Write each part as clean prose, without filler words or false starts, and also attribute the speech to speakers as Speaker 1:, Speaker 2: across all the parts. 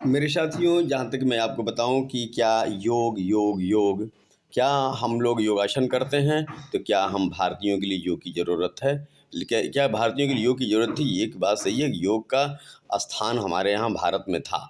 Speaker 1: मेरे साथियों, जहाँ तक मैं आपको बताऊँ कि क्या योग, क्या हम लोग योगासन करते हैं, तो क्या हम भारतीयों के लिए योग की ज़रूरत है? क्या क्या भारतीयों के लिए योग की ज़रूरत थी? एक बात सही है कि योग का स्थान हमारे यहाँ भारत में था,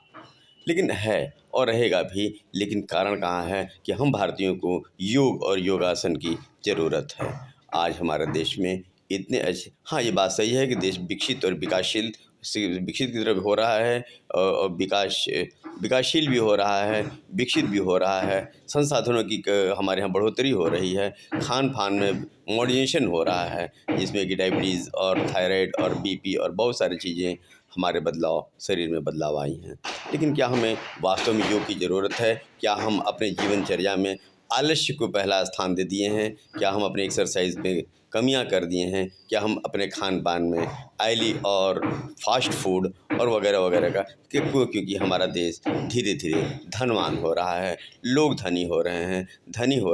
Speaker 1: लेकिन है और रहेगा भी। लेकिन कारण कहाँ है कि हम भारतीयों को योग और योगासन की ज़रूरत है। आज हमारे देश में इतने अच्छे, हाँ, ये बात सही है कि देश विकसित और विकासशील से विकसित की तरफ हो रहा है, और विकासशील भी हो रहा है, विकसित भी हो रहा है। संसाधनों की हमारे यहाँ बढ़ोतरी हो रही है, खान-पान में मॉडर्नाइजेशन हो रहा है, जिसमें कि डायबिटीज़ और थायराइड और बीपी और बहुत सारी चीज़ें हमारे बदलाव शरीर में बदलाव आई हैं। लेकिन क्या हमें वास्तव में योग की ज़रूरत है? क्या हम अपने जीवनचर्या में आलस्य को पहला स्थान दे दिए हैं? क्या हम अपने एक्सरसाइज में कमियां कर दिए हैं? क्या हम अपने खान-पान में ऑयली और फास्ट फूड और वगैरह वगैरह का क्योंकि हमारा देश धीरे-धीरे धनवान हो रहा है, लोग धनी हो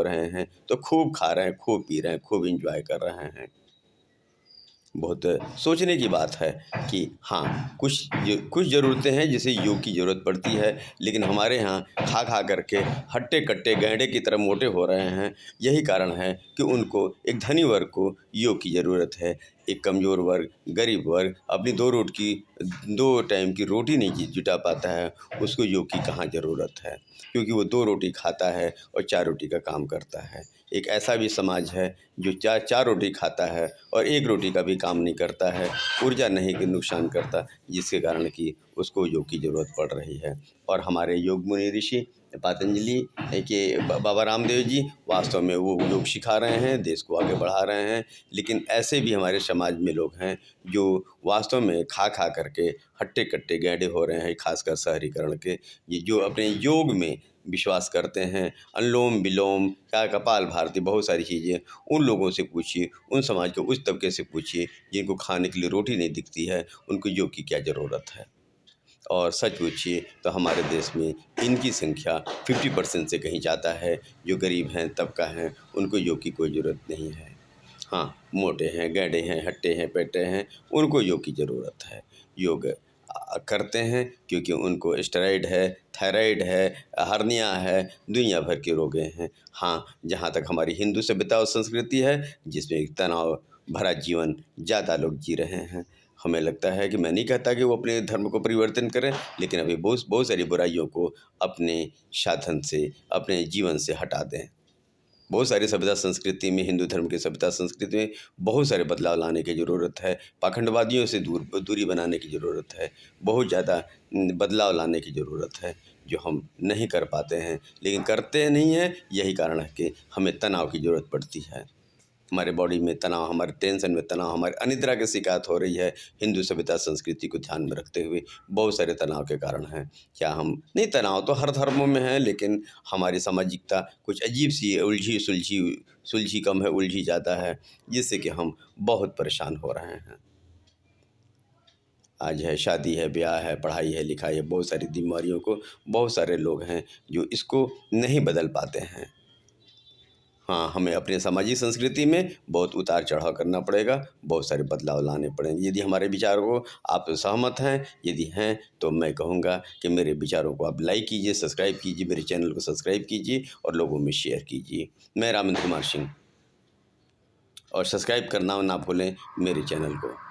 Speaker 1: रहे हैं, तो खूब खा रहे हैं, खूब पी रहे हैं, खूब एन्जॉय कर रहे हैं। बहुत सोचने की बात है कि हाँ, कुछ ज़रूरतें हैं जिसे योग की ज़रूरत पड़ती है, लेकिन हमारे यहाँ खा करके हट्टे-कट्टे गैंडे की तरह मोटे हो रहे हैं। यही कारण है कि उनको, एक धनी वर्ग को योग की ज़रूरत है। एक कमज़ोर वर्ग, गरीब वर्ग अपनी 2 टाइम की रोटी नहीं जुटा पाता है, उसको योग की कहाँ ज़रूरत है, क्योंकि वो 2 रोटी खाता है और 4 रोटी का काम करता है। एक ऐसा भी समाज है जो 4 रोटी खाता है और 1 रोटी का भी काम नहीं करता है, ऊर्जा नहीं कि नुकसान करता, जिसके कारण कि उसको योग की ज़रूरत पड़ रही है। और हमारे योग मुनि ऋषि पतंजलि के बाबा रामदेव जी वास्तव में वो योग सिखा रहे हैं, देश को आगे बढ़ा रहे हैं। लेकिन ऐसे भी हमारे समाज में लोग हैं जो वास्तव में खा करके हट्टे-कट्टे गैंडे हो रहे हैं, खासकर शहरीकरण के। ये जो अपने योग में विश्वास करते हैं, अनुलोम-विलोम, क्या कपालभाति, बहुत सारी चीज़ें, उन लोगों से पूछिए, उन समाज के उस तबके से पूछिए जिनको खाने के लिए रोटी नहीं दिखती है, उनको योग की क्या ज़रूरत है। और सच पूछिए तो हमारे देश में इनकी संख्या 50% से कहीं ज़्यादा है। जो गरीब हैं, तबका हैं, उनको योग की कोई ज़रूरत नहीं है। हाँ, मोटे हैं, गैंडे हैं, हट्टे हैं, पेटे हैं, उनको योग की ज़रूरत है। योग करते हैं क्योंकि उनको स्टेरॉइड है, थायराइड है, हर्निया है, दुनिया भर के रोगे हैं। हाँ, जहाँ तक हमारी हिंदू सभ्यता और संस्कृति है, जिसमें एक तनाव भरा जीवन ज़्यादा लोग जी रहे हैं। हमें लगता है कि, मैं नहीं कहता कि वो अपने धर्म को परिवर्तन करें, लेकिन अभी बहुत बहुत सारी बुराइयों को अपने साधन से, अपने जीवन से हटा दें। बहुत सारी सभ्यता संस्कृति में, हिंदू धर्म की सभ्यता संस्कृति में बहुत सारे बदलाव लाने की ज़रूरत है। पाखंडवादियों से दूरी बनाने की ज़रूरत है। बहुत ज़्यादा बदलाव लाने की ज़रूरत है, जो हम नहीं कर पाते हैं, लेकिन करते नहीं हैं। यही कारण है कि हमें तनाव की ज़रूरत पड़ती है। हमारे बॉडी में तनाव, हमारे टेंशन में तनाव, हमारे अनिद्रा की शिकायत हो रही है। हिंदू सभ्यता संस्कृति को ध्यान में रखते हुए बहुत सारे तनाव के कारण हैं। क्या हम नहीं, तनाव तो हर धर्मों में है, लेकिन हमारी सामाजिकता कुछ अजीब सी है, सुलझी कम है, उलझी ज़्यादा है, जिससे कि हम बहुत परेशान हो रहे हैं। आज है, शादी है, ब्याह है, पढ़ाई है, लिखाई है, बहुत सारी बीमारियों को बहुत सारे लोग हैं जो इसको नहीं बदल पाते हैं। हाँ, हमें अपने सामाजिक संस्कृति में बहुत उतार-चढ़ाव करना पड़ेगा, बहुत सारे बदलाव लाने पड़ेंगे। यदि हमारे विचारों को आप सहमत हैं, यदि हैं, तो मैं कहूँगा कि मेरे विचारों को आप लाइक कीजिए, सब्सक्राइब कीजिए, मेरे चैनल को सब्सक्राइब कीजिए और लोगों में शेयर कीजिए। मैं रामेंद्र कुमार सिंह, और सब्सक्राइब करना ना भूलें मेरे चैनल को।